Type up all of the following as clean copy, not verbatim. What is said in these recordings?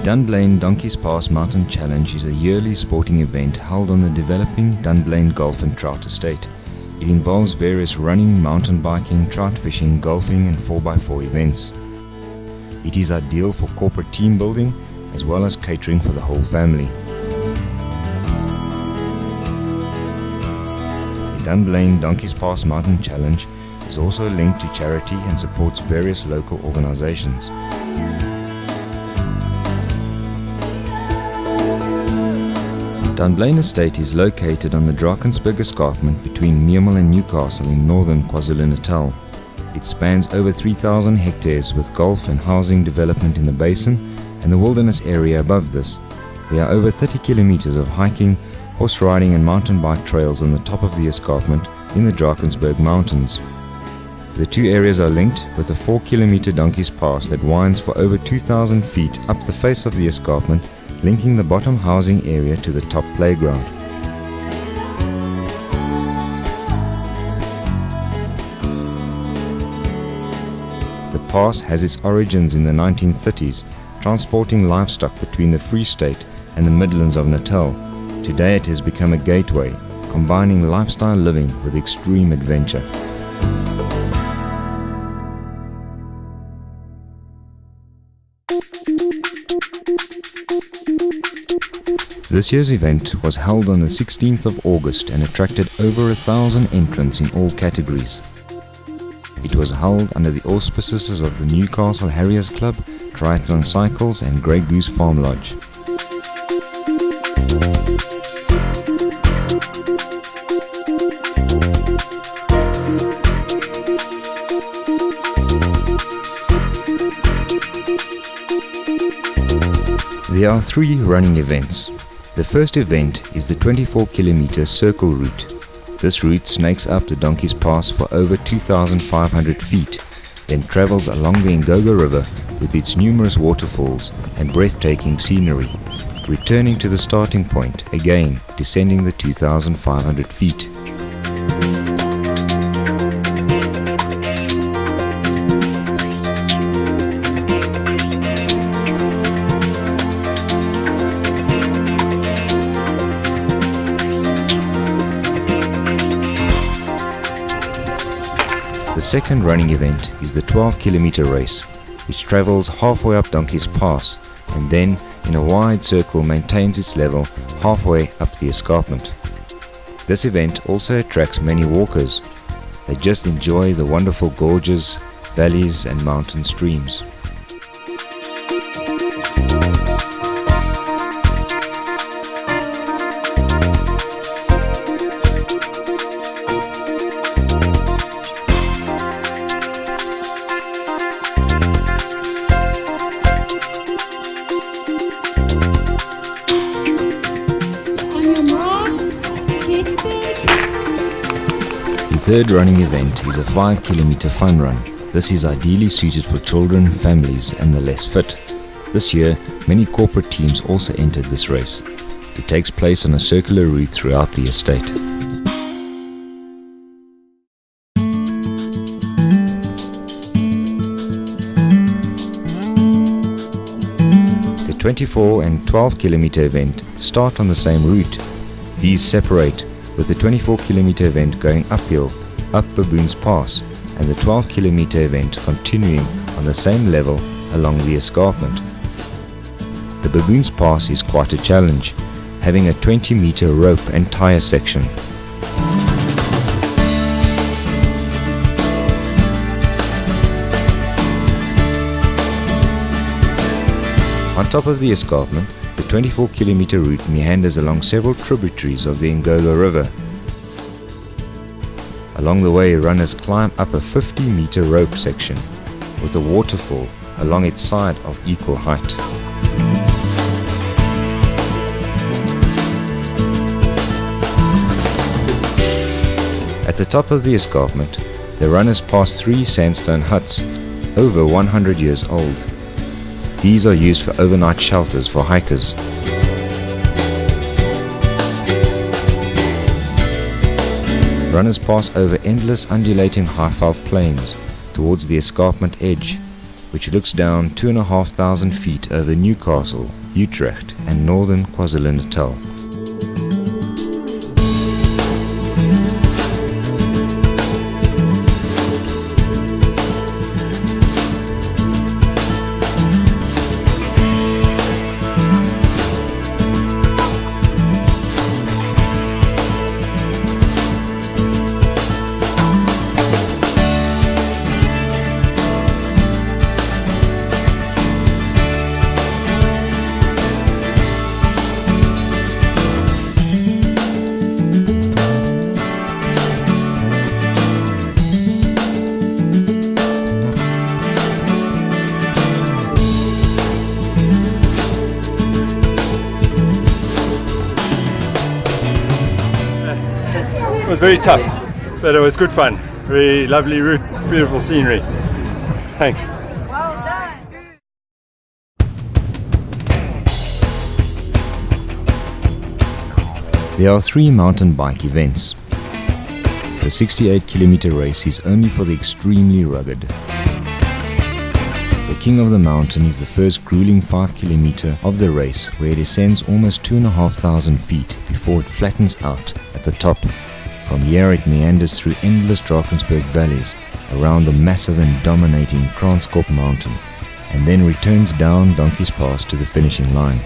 Dunblane Donkey's Pass Mountain Challenge is a yearly sporting event held on the developing Dunblane Golf and Trout Estate. It involves various running, mountain biking, trout fishing, golfing and 4x4 events. It is ideal for corporate team building as well as catering for the whole family. The Dunblane Donkey's Pass Mountain Challenge is also linked to charity and supports various local organizations. Dunblane Estate is located on the Drakensberg escarpment between Meermal and Newcastle in northern KwaZulu-Natal. It spans over 3,000 hectares with golf and housing development in the basin and the wilderness area above this. There are over 30 kilometers of hiking, horse riding and mountain bike trails on the top of the escarpment in the Drakensberg Mountains. The two areas are linked with a 4-kilometer Donkey's Pass that winds for over 2,000 feet up the face of the escarpment, linking the bottom housing area to the top playground. The pass has its origins in the 1930s, transporting livestock between the Free State and the Midlands of Natal. Today it has become a gateway, combining lifestyle living with extreme adventure. This year's event was held on the 16th of August and attracted over 1,000 entrants in all categories. It was held under the auspices of the Newcastle Harriers Club, Triathlon Cycles and Grey Goose Farm Lodge. There are 3 running events. The first event is the 24-kilometer circle route. This route snakes up the Donkey's Pass for over 2,500 feet, then travels along the Ngogo River with its numerous waterfalls and breathtaking scenery, returning to the starting point, again descending the 2,500 feet. The second running event is the 12-kilometer race, which travels halfway up Donkey's Pass and then in a wide circle maintains its level halfway up the escarpment. This event also attracts many walkers. They just enjoy the wonderful gorges, valleys and mountain streams. The third running event is a 5-kilometer fun run. This is ideally suited for children, families and the less fit. This year, many corporate teams also entered this race. It takes place on a circular route throughout the estate. The 24 and 12-kilometer event start on the same route. These separate, with the 24-kilometer event going uphill, up Baboon's Pass, and the 12-kilometer event continuing on the same level along the escarpment. The Baboon's Pass is quite a challenge, having a 20-meter rope and tire section. On top of the escarpment, the 24-kilometer route meanders along several tributaries of the Ngogo River. Along the way, runners climb up a 50-meter rope section with a waterfall along its side of equal height. At the top of the escarpment, the runners pass 3 sandstone huts, over 100 years old. These are used for overnight shelters for hikers. Runners pass over endless undulating high-felt plains towards the escarpment edge. which looks down 2,500 feet over Newcastle, Utrecht and northern KwaZulu-Natal. It was very tough, but it was good fun. Very lovely route, beautiful scenery. Thanks. Well done. There are 3 mountain bike events. The 68-kilometer race is only for the extremely rugged. The king of the mountain is the first grueling 5-kilometer of the race, where it descends almost 2,500 feet before it flattens out at the top. From here it meanders through endless Drakensberg valleys around the massive and dominating Kranskop mountain, and then returns down Donkey's Pass to the finishing line.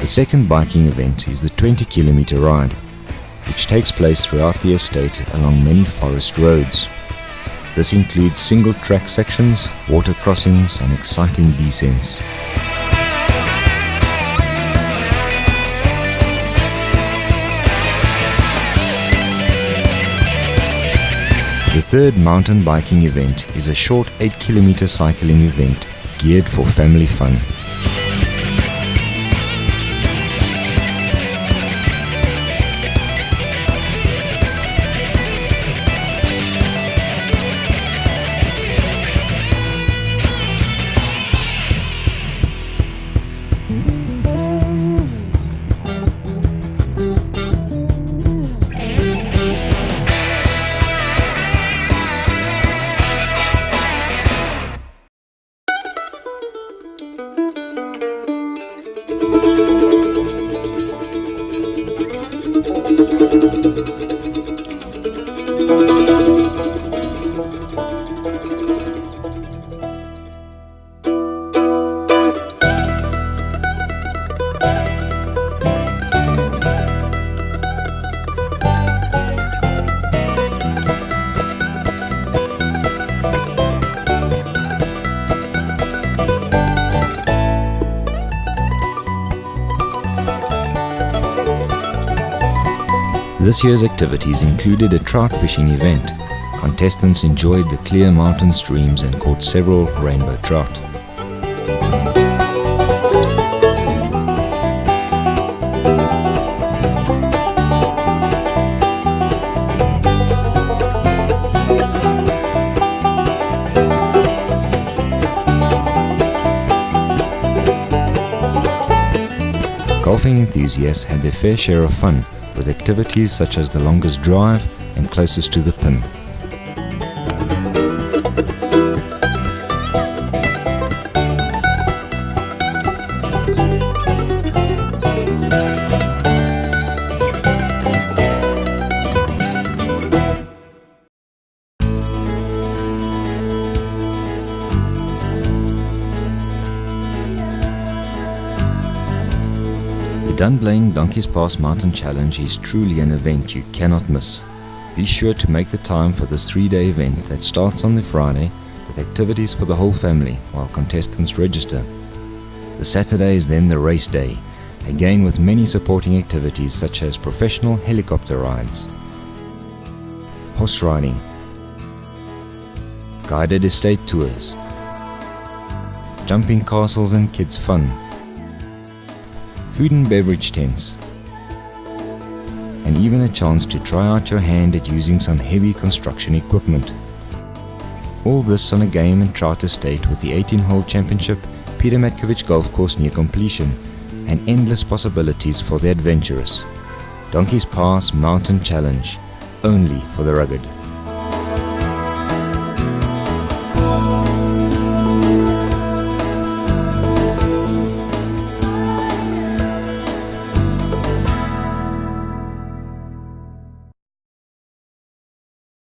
The second biking event is the 20-kilometer ride, which takes place throughout the estate along many forest roads. This includes single track sections, water crossings and exciting descents. The third mountain biking event is a short 8-kilometer cycling event geared for family fun. This year's activities included a trout fishing event. Contestants enjoyed the clear mountain streams and caught several rainbow trout. Golfing enthusiasts had their fair share of fun, with activities such as the longest drive and closest to the pin. The Dunblane Donkey's Pass Mountain Challenge is truly an event you cannot miss. Be sure to make the time for this 3-day event that starts on the Friday with activities for the whole family while contestants register. The Saturday is then the race day, again with many supporting activities such as professional helicopter rides, horse riding, guided estate tours, jumping castles and kids fun, food and beverage tents, and even a chance to try out your hand at using some heavy construction equipment. All this on a game and trout estate with the 18-hole championship, Peter Matkovich Golf Course near completion, and endless possibilities for the adventurous. Donkey's Pass Mountain Challenge, only for the rugged.